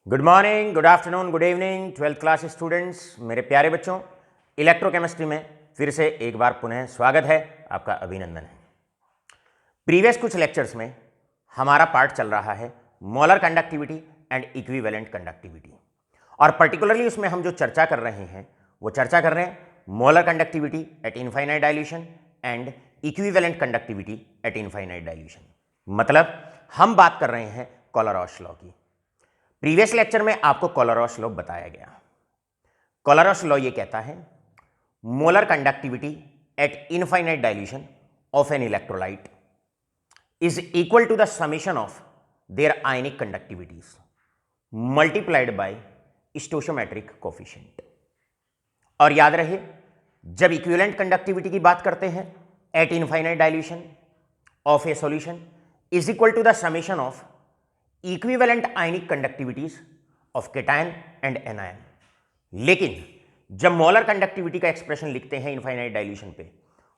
Good morning, good afternoon, good evening 12th class students, मेरे प्यारे बच्चों। इलेक्ट्रोकेमिस्ट्री में फिर से एक बार पुनः स्वागत है, आपका अभिनंदन है। प्रीवियस कुछ लेक्चर्स में हमारा पार्ट चल रहा है molar conductivity and equivalent conductivity, और पर्टिकुलरली उसमें हम जो चर्चा कर रहे हैं वो चर्चा कर रहे हैं molar conductivity at infinite dilution and equivalent conductivity at infinite dilution. मतलब हम बात कर रहे हैं कोलरॉश लॉ की। प्रीवियस लेक्चर में आपको कोलरॉश लॉ बताया गया। कोलरॉश लॉ ये कहता है molar conductivity at infinite dilution of an electrolyte is equal to the summation of their ionic conductivities multiplied by stoichiometric coefficient. और याद रहे, जब इक्विवेलेंट कंडक्टिविटी की बात करते हैं at infinite dilution of a solution is equal to the summation of equivalent ionic conductivities of cation and anion. लेकिन जब मोलर कंडक्टिविटी का एक्सप्रेशन लिखते हैं इनफाइनाइट डाइल्यूशन पे,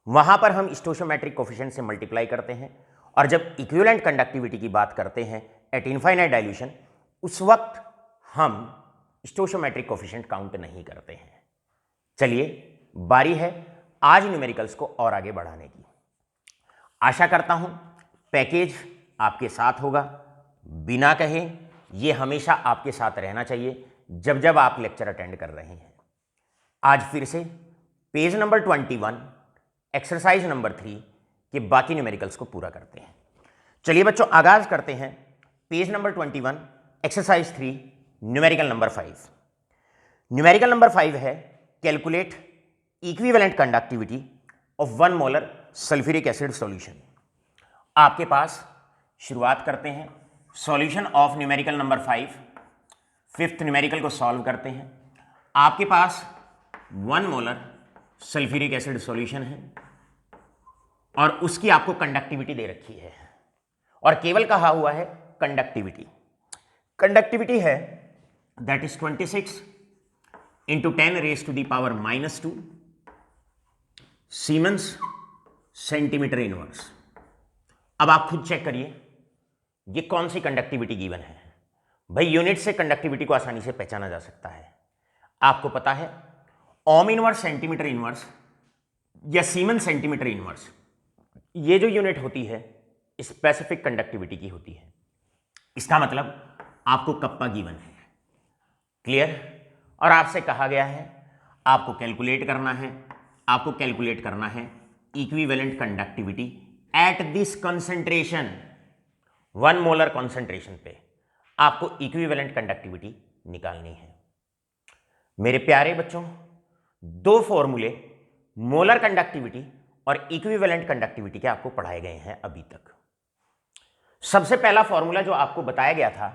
वहां पर हम स्टोइकोमेट्रिक कोफिशिएंट से मल्टीप्लाई करते हैं, और जब इक्विवेलेंट कंडक्टिविटी की बात करते हैं एट इनफाइनाइट डाइल्यूशन, उस वक्त हम स्टोइकोमेट्रिक कोफिशिएंट काउंट नहीं करते हैं। चलिए, बारी है आज न्यूमेरिकल्स को और आगे बढ़ाने की। आशा करता हूं पैकेज आपके साथ होगा, बिना कहे ये हमेशा आपके साथ रहना चाहिए जब जब आप लेक्चर अटेंड कर रहे हैं। आज फिर से पेज नंबर 21 एक्सरसाइज नंबर 3 के बाकी न्यूमेरिकल्स को पूरा करते हैं। चलिए बच्चों, आगाज करते हैं page number 21 exercise 3 numerical number 5। Numerical number 5 है calculate equivalent conductivity of 1 molar sulphuric acid solution. आपके पास शुरुआत करते हैं solution of numerical number 5। Fifth numerical को सॉल्व करते हैं। आपके पास 1 मोलर सल्फ्यूरिक एसिड सॉल्यूशन है और उसकी आपको कंडक्टिविटी दे रखी है, और केवल कहा हुआ है कंडक्टिविटी। कंडक्टिविटी है that is 26 into 10 raise to the power -2 siemens centimetre inverse. अब आप खुद चेक करिए ये कौन सी कंडक्टिविटी गिवन है। भाई, यूनिट से कंडक्टिविटी को आसानी से पहचाना जा सकता है। आपको पता है ओम इनवर्स सेंटीमीटर इनवर्स या सीमेंस सेंटीमीटर इनवर्स, ये जो यूनिट होती है स्पेसिफिक कंडक्टिविटी की होती है। इसका मतलब आपको कप्पा गिवन है। क्लियर? और आपसे कहा गया है आपको कैलकुलेट करना है equivalent conductivity at this concentration. 1 molar concentration पे आपको इक्विवेलेंट कंडक्टिविटी निकालनी है। मेरे प्यारे बच्चों, 2 फॉर्मूले मोलर कंडक्टिविटी और इक्विवेलेंट कंडक्टिविटी के आपको पढ़ाए गए हैं अभी तक। सबसे पहला फॉर्मूला जो आपको बताया गया था,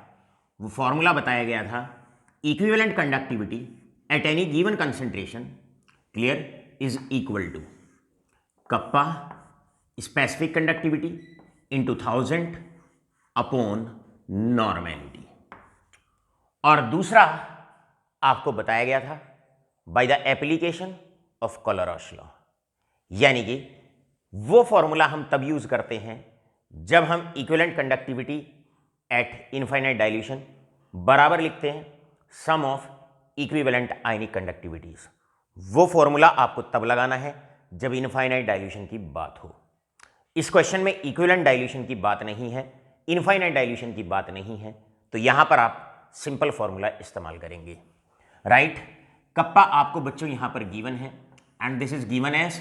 वो फॉर्मूला बताया गया था equivalent conductivity at any given concentration, clear, is equal to kappa specific conductivity into 1000 upon normality. और दूसरा आपको बताया गया था by the application of Kohlrausch law, यानी कि वो फॉर्मूला हम तब यूज करते हैं जब हम equivalent conductivity at infinite dilution बराबर लिखते हैं सम ऑफ इक्विवेलेंट आयनिक कंडक्टिविटीज। वो फॉर्मूला आपको तब लगाना है जब इनफाइनाइट डाइल्यूशन की बात हो। इस क्वेश्चन में इक्विवेलेंट डाइल्यूशन की बात नहीं है, इनफाइनाइट डाइल्यूशन की बात नहीं है, तो यहां पर आप सिंपल फॉर्मूला इस्तेमाल करेंगे। राइट? कप्पा आपको बच्चों यहां पर गिवन है and this is given as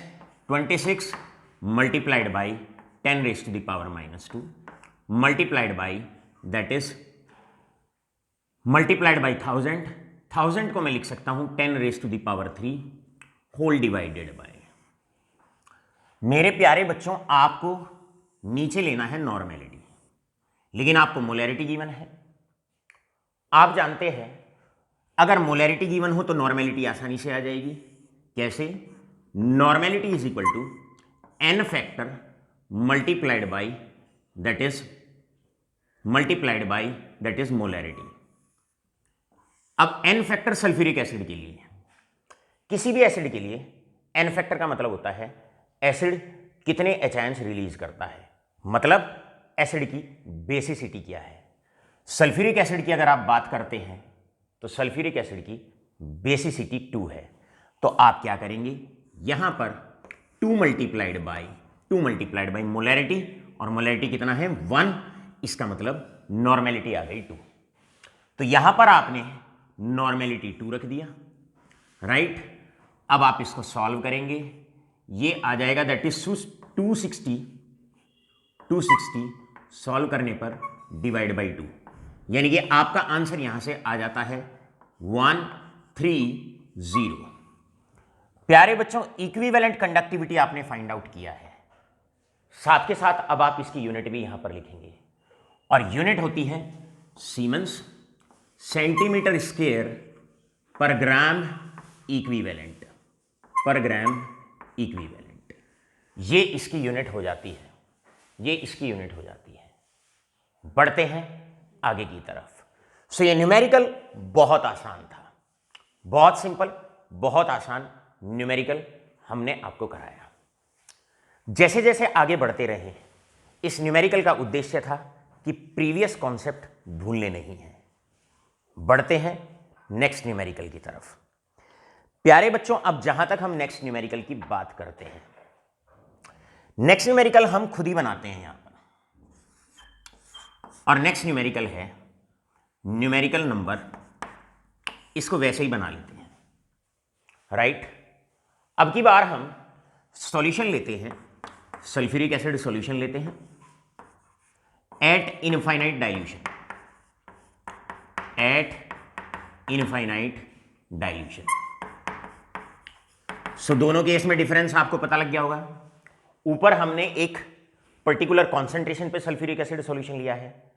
26 multiplied by 10 raise to the power -2 multiplied by that is multiplied by 1000 को मैं लिख सकता हूं 10 raise to the power 3 whole divided by. मेरे प्यारे बच्चों, आपको नीचे लेना है नॉर्मेलिटी, लेकिन आपको मोलैरिटी गिवन है। आप जानते हैं अगर मोलैरिटी गिवन हो तो नॉर्मेलिटी आसानी से आ जाएगी। कैसे? Normality is equal to n factor multiplied by that is molarity. अब n फैक्टर सल्फ्यूरिक एसिड के लिए, किसी भी एसिड के लिए n फैक्टर का मतलब होता है एसिड कितने एच आयंस रिलीज करता है, मतलब एसिड की बेसिसिटी क्या है। सल्फ्यूरिक एसिड की अगर आप बात करते हैं तो सल्फ्यूरिक एसिड की बेसिसिटी 2 है। तो आप क्या करेंगे, यहां पर 2 मल्टीप्लाइड बाई मोलैरिटी, और मोलैरिटी कितना है 1, इसका मतलब नॉर्मेलिटी आ गई 2। तो यहां पर आपने नॉर्मेलिटी 2 रख दिया, राइट। अब आप इसको सॉल्व करेंगे, ये आ जाएगा दैट इज 260 सॉल्व करने पर डिवाइड बाई 2, यानी कि आपका आंसर यहां से आ जाता है 130। प्यारे बच्चों, इक्विवेलेंट कंडक्टिविटी आपने फाइंड आउट किया है, साथ के साथ अब आप इसकी यूनिट भी यहां पर लिखेंगे, और यूनिट होती है सीमेंस, सेंटीमीटर स्क्वायर पर ग्राम इक्विवेलेंट, पर ग्राम इक्विवेलेंट। ये इसकी यूनिट हो जाती है, ये इसकी यूनिट हो जाती है। बढ़ते हैं आगे की तरफ। सो ये न्यूमेरिकल बहुत आसान था, बहुत सिंपल, बहुत आसान न्यूमेरिकल हमने आपको कराया। जैसे जैसे आगे बढ़ते रहे, इस न्यूमेरिकल का उद्देश्य था कि प्रीवियस कॉन्सेप्ट भूलने नहीं है। बढ़ते हैं नेक्स्ट न्यूमेरिकल की तरफ। प्यारे बच्चों, अब जहां तक हम नेक्स्ट न्यूमेरिकल की बात करते हैं, नेक्स्ट न्यूमेरिकल हम खुद ही बनाते हैं यहां पर, और नेक्स्ट न्यूमेरिकल है न्यूमेरिकल नंबर, इसको वैसे ही बना लेते हैं, राइट। अब की बार हम सॉल्यूशन लेते हैं, सल्फ्यूरिक एसिड सॉल्यूशन लेते हैं at infinite dilution, at infinite dilution. So दोनों केस में डिफरेंस आपको पता लग गया होगा। ऊपर हमने एक पर्टिकुलर कॉन्सेंट्रेशन पे सल्फ्यूरिक एसिड सॉल्यूशन लिया है,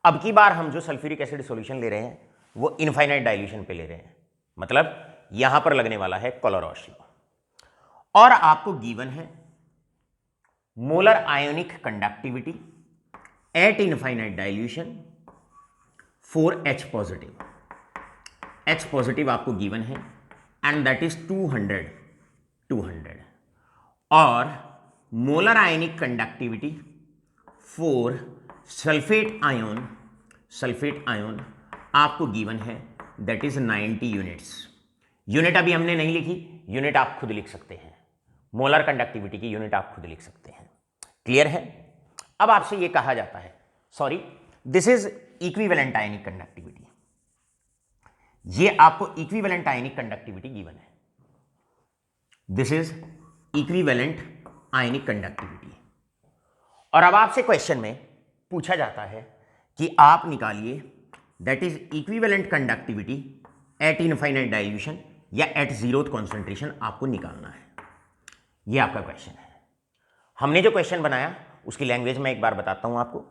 अब की बार हम जो सल्फ्यूरिक एसिड सॉल्यूशन ले रहे हैं वो इनफाइनाइट डाइल्यूशन पे ले रहे हैं, मतलब यहां पर लगने वाला है कोलोरोस लॉ, और आपको गिवन है molar ionic conductivity at infinite dilution for H positive. H positive आपको गिवन है एंड दैट इज 200, और molar ionic conductivity for sulphate ion आपको गिवन है दैट इज 90 यूनिट्स। यूनिट अभी हमने नहीं लिखी, यूनिट आप खुद लिख सकते हैं, मोलर कंडक्टिविटी की यूनिट आप खुद लिख सकते हैं। क्लियर है? अब आपसे यह कहा जाता है, sorry this is equivalent ionic conductivity, ये आपको इक्विवेलेंट आयनिक कंडक्टिविटी गिवन है, this is equivalent ionic conductivity. और अब आपसे क्वेश्चन में पूछा जाता है कि आप निकालिए that is equivalent conductivity at infinite dilution या एट जीरोथ कॉन्सेंट्रेशन आपको निकालना है, ये आपका क्वेश्चन है। हमने जो क्वेश्चन बनाया उसकी लैंग्वेज में एक बार बताता हूं आपको।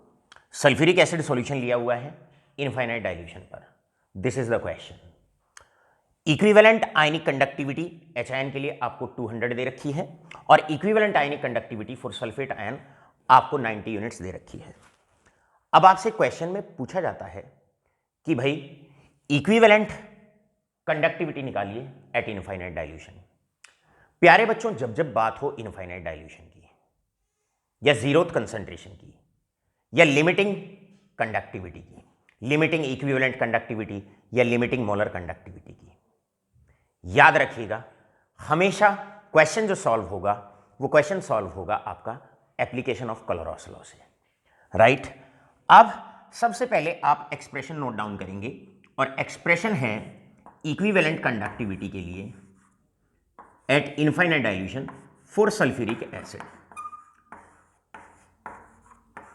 सल्फ्यूरिक एसिड सॉल्यूशन लिया हुआ है इनफाइनाइट डाइल्यूशन पर, this is the question. Equivalent ionic conductivity H ion के लिए आपको 200 दे रखी है, और equivalent ionic conductivity for sulphate ion आपको 90 यूनिट्स दे रखी है। अब आपसे क्वेश्चन में पूछा जाता है कि भाई इक्विवेलेंट कंडक्टिविटी निकालिए एट इनफाइनाइट डाइल्यूशन। प्यारे बच्चों, जब जब बात हो इनफाइनाइट डाइल्यूशन की या जीरोथ कंसंट्रेशन की या लिमिटिंग कंडक्टिविटी की, लिमिटिंग इक्विवेलेंट कंडक्टिविटी या लिमिटिंग मोलर कंडक्टिविटी की, याद रखिएगा हमेशा क्वेश्चन जो सॉल्व होगा वो क्वेश्चन सॉल्व होगा आपका एप्लीकेशन ऑफ कोलोरोस लॉ से, राइट। अब सबसे पहले आप एक्सप्रेशन नोट डाउन करेंगे, और एक्सप्रेशन है इक्विवेलेंट कंडक्टिविटी के लिए at infinite dilution for sulphuric acid.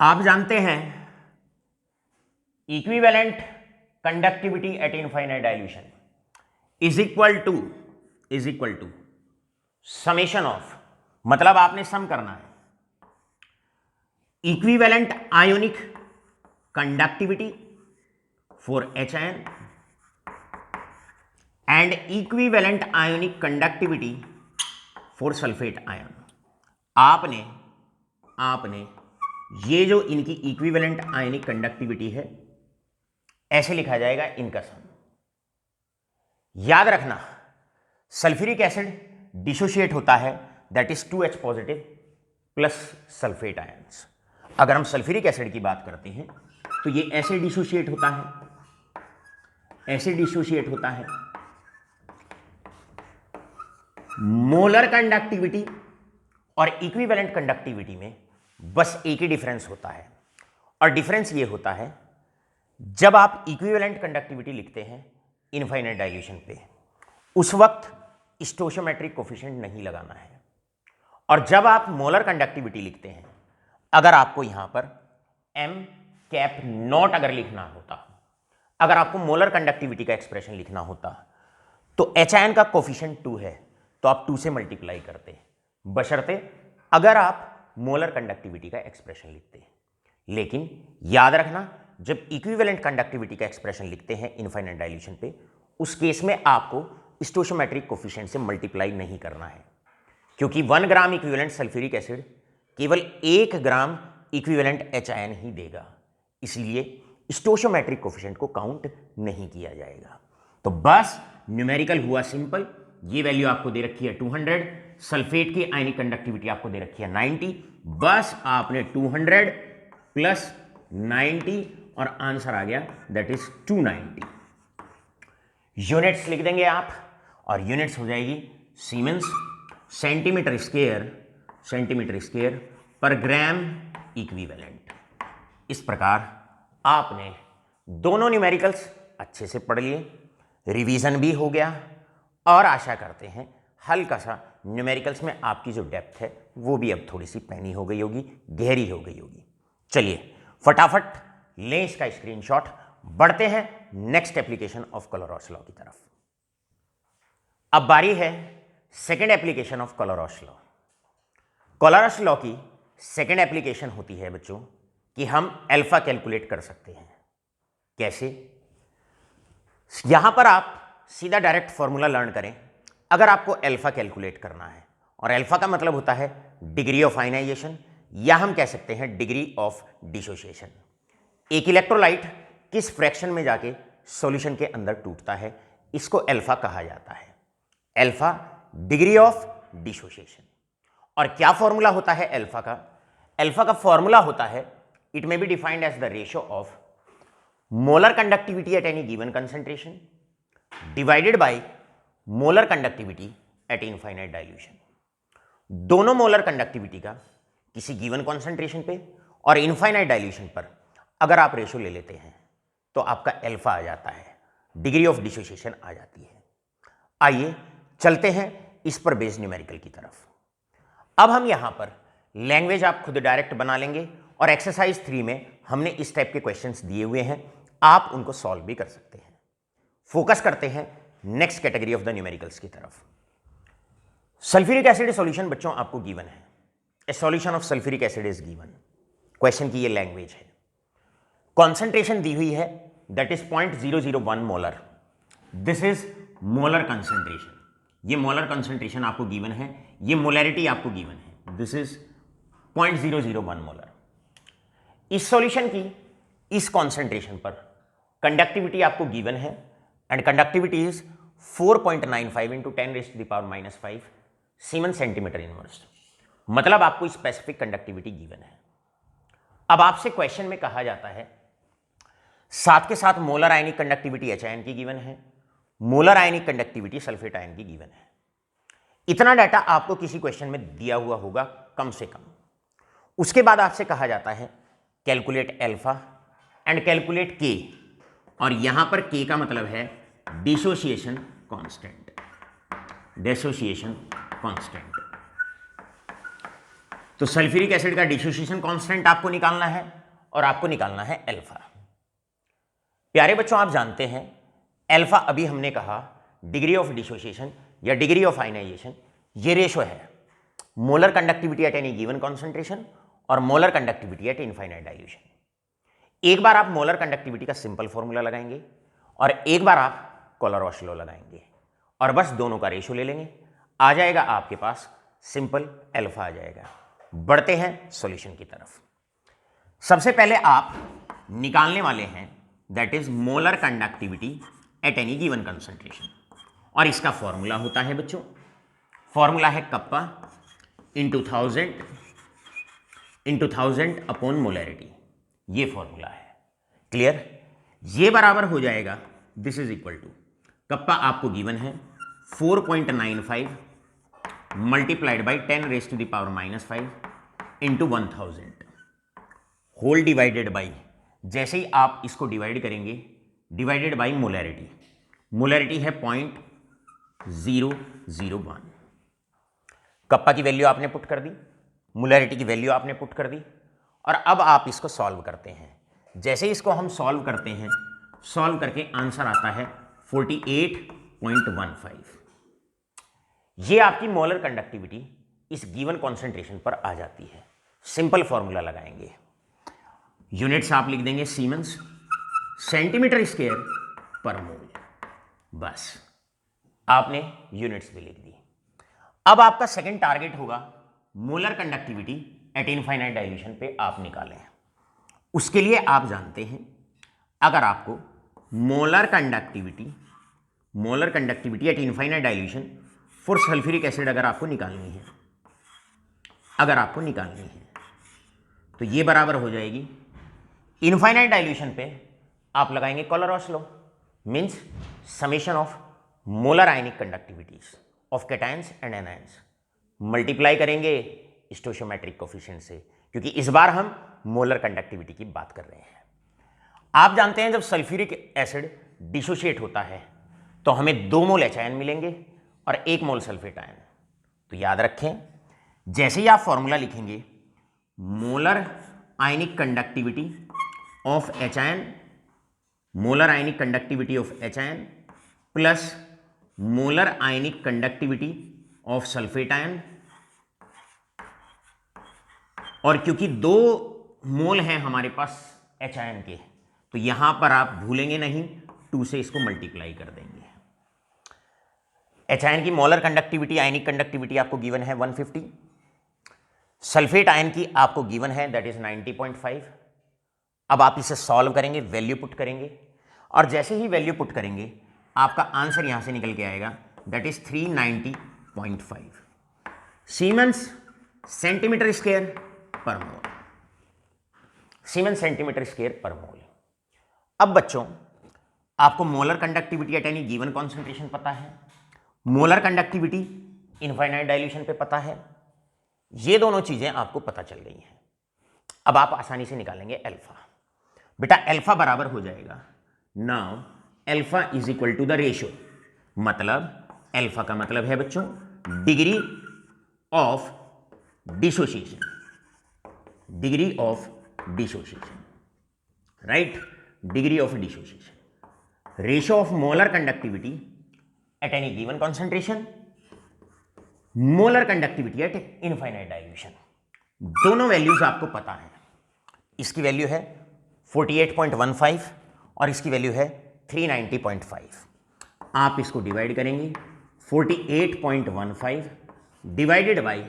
आप जानते हैं equivalent conductivity at infinite dilution is equal to summation of, मतलब आपने सम करना है equivalent ionic conductivity for H ion and equivalent ionic conductivity for sulphate ion. आपने ये जो इनकी इक्विवेलेंट आयनिक कंडक्टिविटी है ऐसे लिखा जाएगा इनका सम। याद रखना सल्फ्यूरिक एसिड डिसोशिएट होता है that is 2H positive plus sulphate ions. अगर हम सल्फ्यूरिक एसिड की बात करते हैं तो ये ऐसे डिसोशिएट होता है, ऐसे डिसोशिएट होता है। मोलर कंडक्टिविटी और इक्विवेलेंट कंडक्टिविटी में बस एक ही डिफरेंस होता है, और डिफरेंस ये होता है जब आप इक्विवेलेंट कंडक्टिविटी लिखते हैं इनफाइनाइट डाइल्यूशन पे, उस वक्त स्टोइचोमेट्रिक कोफिशिएंट नहीं लगाना है, और जब आप मोलर कंडक्टिविटी लिखते हैं, अगर आपको यहां पर m कैप नॉट अगर लिखना होता, अगर आपको मोलर कंडक्टिविटी का एक्सप्रेशन लिखना होता, तो HIN का कोफिशिएंट 2 है, तो आप 2 से मल्टीप्लाई करते, बशर्ते अगर आप मोलर कंडक्टिविटी का एक्सप्रेशन लिखते हैं। लेकिन याद रखना, जब इक्विवेलेंट कंडक्टिविटी का एक्सप्रेशन लिखते हैं इनफाइनाइट डाइल्यूशन पे, उस केस में आपको स्टोइचोमेट्रिक कोफिशिएंट से मल्टीप्लाई नहीं करना है, क्योंकि 1 ग्राम इक्विवेलेंट सल्फ्यूरिक एसिड केवल 1 ग्राम इक्विवेलेंट HIN ही देगा, इसलिए स्टोइचोमेट्रिक कोफिशिएंट को काउंट नहीं किया जाएगा। तो बस न्यूमेरिकल हुआ सिंपल, ये वैल्यू आपको दे रखी है 200, सल्फेट की आयनिक कंडक्टिविटी आपको दे रखी है 90, बस आपने 200 प्लस 90 और आंसर आ गया दैट इज 290। यूनिट्स लिख देंगे आप, और यूनिट्स हो जाएगी सीमेंस, सेंटीमीटर स्क्वायर पर ग्राम इक्विवेलेंट। इस प्रकार आपने दोनों न्यूमेरिकल्स अच्छे से पढ़ लिए, रिवीजन भी हो गया, और आशा करते हैं हल्का सा न्यूमेरिकल्स में आपकी जो डेप्थ है वो भी अब थोड़ी सी पैनी हो गई होगी, गहरी हो गई होगी। चलिए फटाफट लें इसका स्क्रीनशॉट, बढ़ते हैं next application of Kohlrausch law की तरफ। अब बारी है second application of Kohlrausch law. Kohlrausch law की सेकेंड एप्लीकेशन होती है बच्चों कि हम अल्फा कैलकुलेट कर सकते हैं। कैसे? यहां पर आप सीधा डायरेक्ट फॉर्मूला लर्न करें। अगर आपको अल्फा कैलकुलेट करना है, और अल्फा का मतलब होता है डिग्री ऑफ आयनाइजेशन, या हम कह सकते हैं डिग्री ऑफ डिसोसिएशन। एक इलेक्ट्रोलाइट किस फ्रैक्शन में जाके सॉल्यूशन के अंदर टूटता है, इसको अल्फा कहा जाता है। Alpha degree of dissociation. और क्या फॉर्मूला होता है अल्फा का? अल्फा का फॉर्मूला होता है, it may be defined as the ratio of molar conductivity at any given concentration divided by molar conductivity at infinite dilution. दोनों मोलर कंडक्टिविटी का किसी गिवन कॉन्सेंट्रेशन पे और इनफाइनाइट डाइल्यूशन पर अगर आप रेशो ले लेते हैं तो आपका अल्फा आ जाता है, डिग्री ऑफ डिसोसिएशन आ जाती है। आइए चलते हैं इस पर बेस्ड न्यूमेरिकल की तरफ। अब हम यहां पर लैंग्वेज आप खुद डायरेक्ट बना लेंगे, और एक्सरसाइज 3 में हमने इस टाइप के क्वेश्चंस दिए हुए हैं, आप उनको सॉल्व भी कर सकते हैं। फोकस करते हैं next category of the numericals की तरफ। सल्फ्यूरिक एसिड सॉल्यूशन बच्चों आपको गिवन है, ए solution of sulphuric acid is given. Question की ये लैंग्वेज है, कॉन्सेंट्रेशन दी हुई है that is 0.001 molar, this is molar concentration. ये मोलर कंसेंट्रेशन आपको गिवन है, ये मोलैरिटी आपको गिवन है, दिस इज 0.001 मोलर। इस सॉल्यूशन की इस कॉन्सेंट्रेशन पर कंडक्टिविटी आपको गिवन है, and conductivity is 4.95 into 10⁻⁻5 semen centimetre inverse. मतलब आपको स्पेसिफिक कंडक्टिविटी गिवन है। अब आपसे क्वेश्चन में कहा जाता है साथ के साथ मोलर आयनिक कंडक्टिविटी HIN की गिवन है, molar ionic conductivity sulphate ion की गिवन है। इतना डाटा आपको किसी क्वेश्चन में दिया हुआ होगा कम से कम। उसके बाद आपसे कहा जाता है कैलकुलेट अल्फा एंड कैलकुलेट के, और यहां पर के का मतलब है डिसोसिएशन कांस्टेंट, डिसोसिएशन कांस्टेंट। तो सल्फ्यूरिक एसिड का डिसोसिएशन कांस्टेंट आपको निकालना है, और आपको निकालना है अल्फा। प्यारे बच्चों, आप जानते हैं अल्फा अभी हमने कहा डिग्री ऑफ डिसोसिएशन या डिग्री ऑफ आयनाइजेशन, ये रेशो है molar conductivity at any given concentration और molar conductivity at infinite dilution. एक बार आप मोलर कंडक्टिविटी का सिंपल फॉर्मूला लगाएंगे, और एक बार आप कोलोरॉस लॉ लगाएंगे, और बस दोनों का रेशो ले लेंगे, आ जाएगा आपके पास सिंपल अल्फा आ जाएगा। बढ़ते हैं सॉल्यूशन की तरफ। सबसे पहले आप निकालने वाले हैं that is molar conductivity at any given concentration, और इसका फॉर्मूला होता है बच्चों, फॉर्मूला है कप्पा इंटू 1000 अपॉन मोलैरिटी। ये फॉर्मूला है। क्लियर? ये बराबर हो जाएगा, this is equal to, kappa आपको गिवन है 4.95 multiplied by 10⁻⁻5 into 1000 whole divided by, जैसे ही आप इसको डिवाइड करेंगे, डिवाइडेड बाई मोलैरिटी, मोलैरिटी है 0.001। कप्पा की वैल्यू आपने पुट कर दी, मोलैरिटी की वैल्यू आपने पुट कर दी, और अब आप इसको सॉल्व करते हैं। जैसे इसको हम सॉल्व करते हैं, सॉल्व करके आंसर आता है 48.15। ये आपकी मोलर कंडक्टिविटी इस गिवन कॉन्सेंट्रेशन पर आ जाती है। सिंपल फॉर्मूला लगाएंगे, यूनिट्स आप लिख देंगे सीमेंस, सेंटीमीटर स्क्वायर पर मोल, बस आपने यूनिट्स भी लिख दी। अब आपका सेकंड टारगेट होगा molar conductivity at infinite dilution पे आप निकालें। उसके लिए आप जानते हैं, अगर आपको molar conductivity at infinite dilution for sulphuric acid अगर आपको निकालनी है, तो ये बराबर हो जाएगी, इनफाइनाइट डाइल्यूशन पे आप लगाएंगे कोलरॉस law, means summation of molar ionic conductivities of cations and anions, multiply करेंगे स्टोइचोमेट्रिक कोफिशिएंट से, क्योंकि इस बार हम मोलर कंडक्टिविटी की बात कर रहे हैं। आप जानते हैं जब सल्फ्यूरिक एसिड डिसोशिएट होता है तो हमें 2 मोल एच आयन मिलेंगे और 1 मोल सल्फेट आयन। तो याद रखें, जैसे ही आप फॉर्मूला लिखेंगे, molar ionic conductivity of H ion, molar ionic conductivity of H ion plus molar ionic conductivity of sulphate ion, और क्योंकि 2 मोल हैं हमारे पास एच आयन के, तो यहां पर आप भूलेंगे नहीं, 2 से इसको मल्टीप्लाई कर देंगे। एच आयन की मोलर कंडक्टिविटी, आयनिक कंडक्टिविटी आपको गिवन है 150, सल्फेट आयन की आपको गिवन है दैट इज 90.5। अब आप इसे सॉल्व करेंगे, वैल्यू पुट करेंगे, और जैसे ही वैल्यू पुट करेंगे आपका आंसर यहां से निकल के आएगा that is 390.5 siemens centimetre square पर मोल, सीमेंस सेंटीमीटर स्क्वायर पर मोल। अब बच्चों, आपको molar conductivity at any given concentration पता है, मोलर कंडक्टिविटी इनफाइनाइट डाइल्यूशन पे पता है, ये दोनों चीजें आपको पता चल गई हैं। अब आप आसानी से निकालेंगे अल्फा। बेटा अल्फा बराबर हो जाएगा, now alpha is equal to the ratio, मतलब अल्फा का मतलब है बच्चों degree of dissociation, degree of dissociation, right, degree of dissociation, ratio of molar conductivity at any given concentration, molar conductivity at infinite dilution. दोनों values आपको पता है, इसकी वैल्यू है 48.15 और इसकी वैल्यू है 390.5। आप इसको डिवाइड करेंगे, 48.15 डिवाइडेड बाई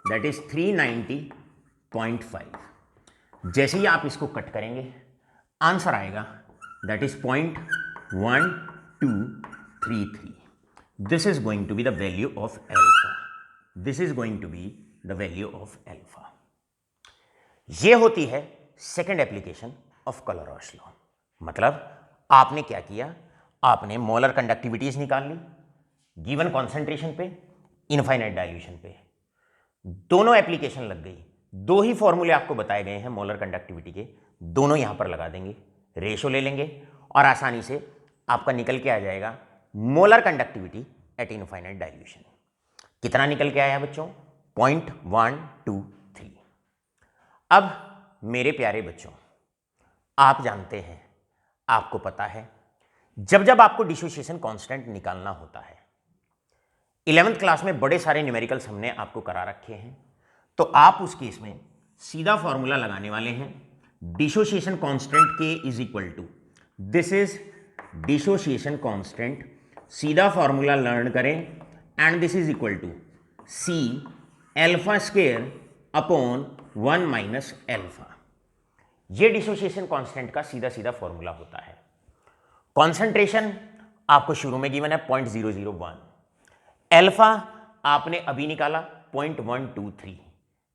दैट इज 390.5। जैसे ही आप इसको कट करेंगे आंसर आएगा that is 0.1233। This is going to be the value of alpha, this is going to be the value of alpha. ये होती है second application of Kohlrausch law. मतलब आपने क्या किया, आपने मोलर कंडक्टिविटीज निकाल ली गिवन कॉन्सेंट्रेशन पे, इनफाइनाइट डाइल्यूशन पे, दोनों एप्लीकेशन लग गई। 2 ही फॉर्मूले आपको बताए गए हैं मोलर कंडक्टिविटी के, दोनों यहां पर लगा देंगे, रेशो ले लेंगे और आसानी से आपका निकल के आ जाएगा molar conductivity at infinite dilution. कितना निकल के आया बच्चों? 0.123। अब मेरे प्यारे बच्चों, आप जानते हैं, आपको पता है, जब जब आपको डिसोसिएशन कांस्टेंट निकालना होता है, 11th क्लास में बड़े सारे न्यूमेरिकल्स हमने आपको करा रखे हैं, तो आप उस केस में सीधा फॉर्मूला लगाने वाले हैं, dissociation constant K is equal to, this is dissociation constant, सीधा फॉर्मूला लर्न करें, and this is equal to C alpha square upon 1 minus alpha. ये डिसोसिएशन कांस्टेंट का सीधा सीधा फॉर्मूला होता है। कॉन्सेंट्रेशन आपको शुरू में गिवन है 0.001, अल्फा आपने अभी निकाला 0.123,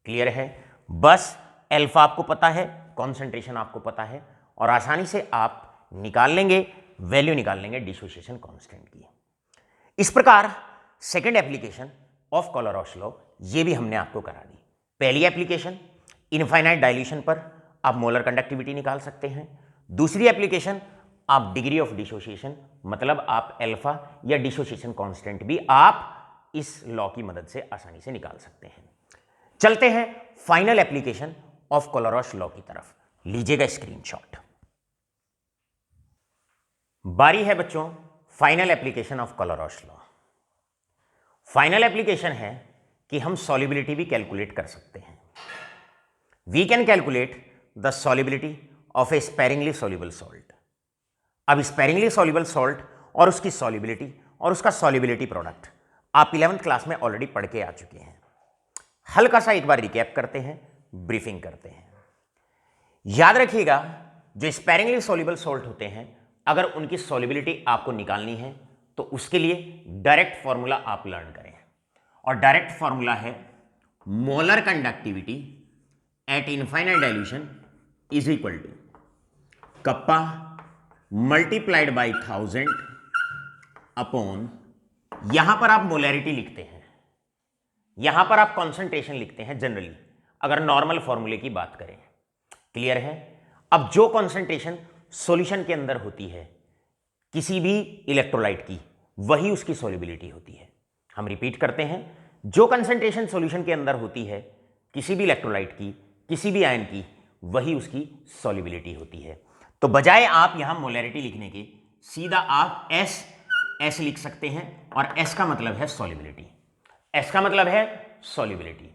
क्लियर है? बस अल्फा आपको पता है, कॉन्सेंट्रेशन आपको पता है, और आसानी से आप निकाल लेंगे, वैल्यू निकाल लेंगे डिसोसिएशन कांस्टेंट की। इस प्रकार second application of Kohlrausch law ये भी हमने आपको करा दी। पहली एप्लीकेशन इनफाइनाइट डाइल्यूशन पर आप मोलर कंडक्टिविटी निकाल सकते हैं। दूसरी एप्लीकेशन आप डिग्री ऑफ डिसोसिएशन मतलब आप अल्फा या डिसोसिएशन कांस्टेंट भी आप इस लॉ की मदद से आसानी से निकाल सकते हैं। चलते हैं final application of Kohlrausch law की तरफ। लीजिएगा स्क्रीनशॉट। बारी है बच्चों final application of Kohlrausch law. Final application है कि हम सॉल्युबिलिटी भी कैलकुलेट कर सकते हैं। We can calculate the solubility of a sparingly soluble salt. अब स्पेरिंगली सॉल्युबल सॉल्ट और उसकी सॉल्युबिलिटी और उसका सॉल्युबिलिटी प्रोडक्ट आप 11th क्लास में ऑलरेडी पढ़ के आ चुके हैं। हल्का सा एक बार रिकैप करते हैं, ब्रीफिंग करते हैं। याद रखिएगा जो स्पेरिंगली सॉल्युबल सॉल्ट होते हैं, अगर उनकी सॉल्युबिलिटी आपको निकालनी है तो उसके लिए डायरेक्ट फॉर्मूला आप लर्न करें, और डायरेक्ट फॉर्मूला है molar conductivity at infinite dilution is equal to kappa multiplied by 1000 upon, यहां पर आप मोलैरिटी लिखते हैं, यहां पर आप कॉन्सेंट्रेशन लिखते हैं जनरली, अगर नॉर्मल फॉर्मूले की बात करें। क्लियर है? अब जो कॉन्सेंट्रेशन सॉल्यूशन के अंदर होती है किसी भी इलेक्ट्रोलाइट की, वही उसकी सॉल्युबिलिटी होती है। हम रिपीट करते हैं, जो कंसंट्रेशन सॉल्यूशन के अंदर होती है किसी भी इलेक्ट्रोलाइट की, किसी भी आयन की, वही उसकी सॉल्युबिलिटी होती है। तो बजाय आप यहां मोलैरिटी लिखने के सीधा आप एस लिख सकते हैं, और एस का मतलब है सॉल्युबिलिटी। एस का मतलब है सॉल्युबिलिटी।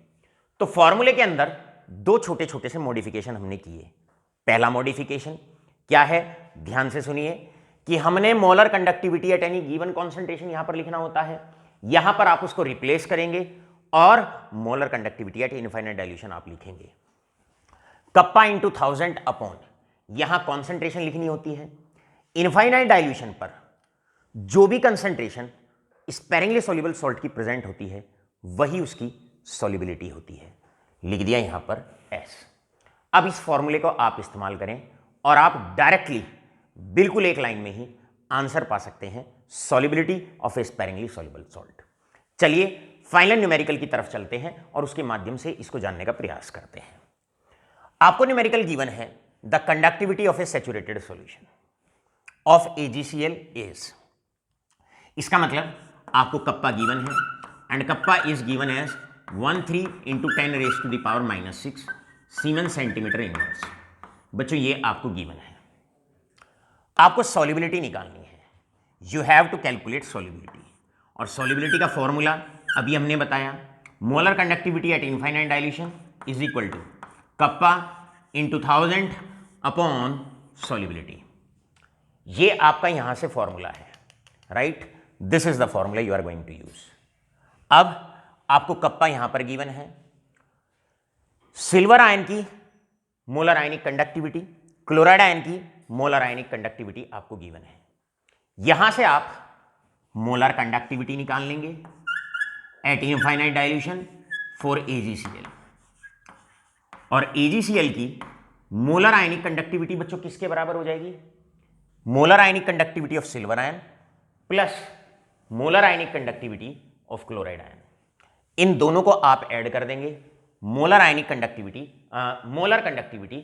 तो फॉर्मूले के अंदर दो छोटे छोटे से मॉडिफिकेशन हमने किए। पहला मॉडिफिकेशन क्या है, ध्यान से सुनिए, कि हमने molar conductivity at any given concentration यहां पर लिखना होता है, यहां पर आप उसको रिप्लेस करेंगे और molar conductivity at infinite dilution आप लिखेंगे। कप्पा इंटू 1000 अपॉन, यहां कॉन्सेंट्रेशन लिखनी होती है। इनफाइनाइट डाइल्यूशन पर जो भी कंसेंट्रेशन स्पेरिंगली सॉल्युबल सॉल्ट की प्रेजेंट होती है वही उसकी सॉल्युबिलिटी होती है। लिख दिया यहां पर एस। अब इस फॉर्मूले को आप इस्तेमाल करें और आप डायरेक्टली बिल्कुल एक लाइन में ही आंसर पा सकते हैं, solubility of a sparingly soluble salt. चलिए फाइनल न्यूमेरिकल की तरफ चलते हैं और उसके माध्यम से इसको जानने का प्रयास करते हैं। आपको न्यूमेरिकल गिवन है the conductivity of a saturated solution of AgCl is, इसका मतलब आपको कप्पा गिवन है and kappa is given as 13 into 10⁻⁻⁶ siemens centimetre inverse. बच्चों ये आपको गिवन है, आपको सॉल्युबिलिटी निकालनी है। You have to calculate solubility, और सॉल्युबिलिटी का फॉर्मूला अभी हमने बताया, molar conductivity at infinite dilution is equal to kappa into 1000 upon solubility. ये आपका यहां से फॉर्मूला है, right? This is the formula you are going to use. अब आपको कप्पा यहां पर गिवन है, सिल्वर आयन की molar ionic conductivity, chloride ion की मोलर आयनिक कंडक्टिविटी आपको गिवन है। यहां से आप मोलर कंडक्टिविटी निकाल लेंगे at infinite dilution for AgCl, और AgCl की मोलर आयनिक कंडक्टिविटी बच्चों किसके बराबर हो जाएगी? Molar ionic conductivity of silver ion plus molar ionic conductivity of chloride ion. इन दोनों को आप ऐड कर देंगे, molar ionic conductivity molar conductivity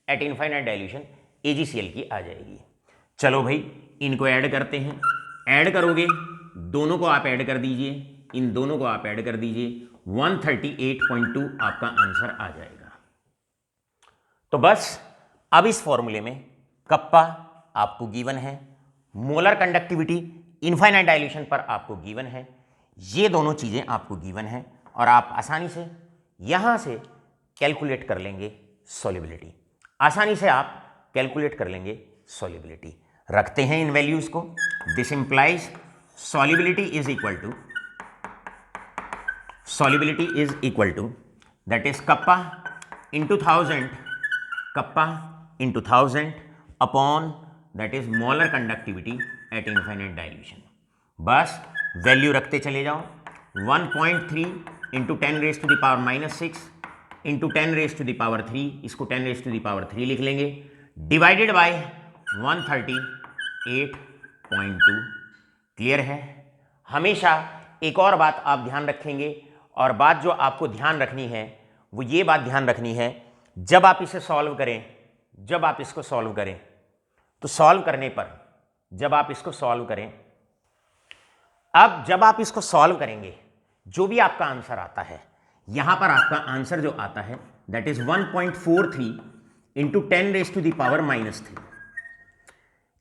at infinite dilution AgCl की आ जाएगी। चलो भाई इनको ऐड करते हैं। ऐड करोगे, दोनों को आप ऐड कर दीजिए, इन दोनों को आप ऐड कर दीजिए, 138.2 आपका आंसर आ जाएगा। तो बस अब इस फॉर्मूले में कप्पा आपको गिवन है, मोलर कंडक्टिविटी इनफाइनाइट डाइल्यूशन पर आपको गिवन है, ये दोनों चीजें आपको गिवन है, और आप आसानी से यहां से कैलकुलेट कर लेंगे सॉल्युबिलिटी। आसानी से आप कैलकुलेट कर लेंगे सॉल्युबिलिटी। रखते हैं इन वैल्यूज को। This implies solubility is equal to that is kappa into 1000 upon that is molar conductivity at infinite dilution. बस वैल्यू रखते चले जाओ, 1.3 इंटू 10⁻⁻⁶ इंटू 10⁻³ इसको 10⁻³ लिख लेंगे, डिवाइडेड बाय 138.2। क्लियर है? हमेशा एक और बात आप ध्यान रखेंगे, और बात जो आपको ध्यान रखनी है वो ये बात ध्यान रखनी है, जब आप इसे सॉल्व करें, जब आप इसको सॉल्व करें, तो सॉल्व करने पर जब आप इसको सॉल्व करें, अब जब आप इसको सॉल्व करेंगे, जो भी आपका आंसर आता है, यहां पर आपका आंसर जो आता है that is 1.43 into 10⁻³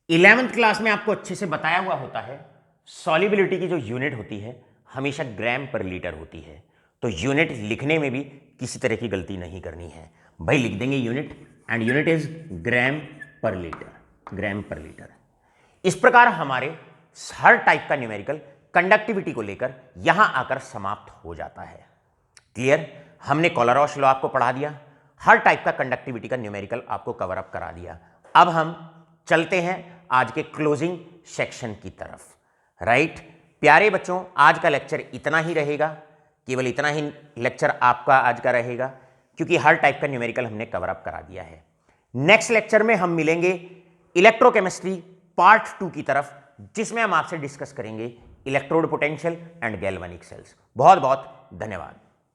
11th class में आपको अच्छे से बताया हुआ होता है, सॉल्युबिलिटी की जो यूनिट होती है हमेशा ग्राम पर लीटर होती है, तो यूनिट लिखने में भी किसी तरह की गलती नहीं करनी है भाई, लिख देंगे unit, and unit is gram पर लीटर, ग्राम पर लीटर। इस प्रकार हमारे हर टाइप का न्यूमेरिकल कंडक्टिविटी को लेकर यहां आकर समाप्त हो जाता है। क्लियर? हमने कोलरॉश लॉ आपको पढ़ा दिया, हर टाइप का कंडक्टिविटी का न्यूमेरिकल आपको कवर अप करा दिया। अब हम चलते हैं आज के क्लोजिंग सेक्शन की तरफ। राइट प्यारे बच्चों, आज का लेक्चर इतना ही रहेगा, केवल इतना ही लेक्चर आपका आज का रहेगा, क्योंकि हर टाइप का न्यूमेरिकल हमने कवर अप करा दिया है। नेक्स्ट लेक्चर में हम मिलेंगे इलेक्ट्रोकेमिस्ट्री पार्ट 2 की तरफ, जिसमें हम आपसे डिस्कस करेंगे electrode potential and galvanic cells. बहुत बहुत धन्यवाद।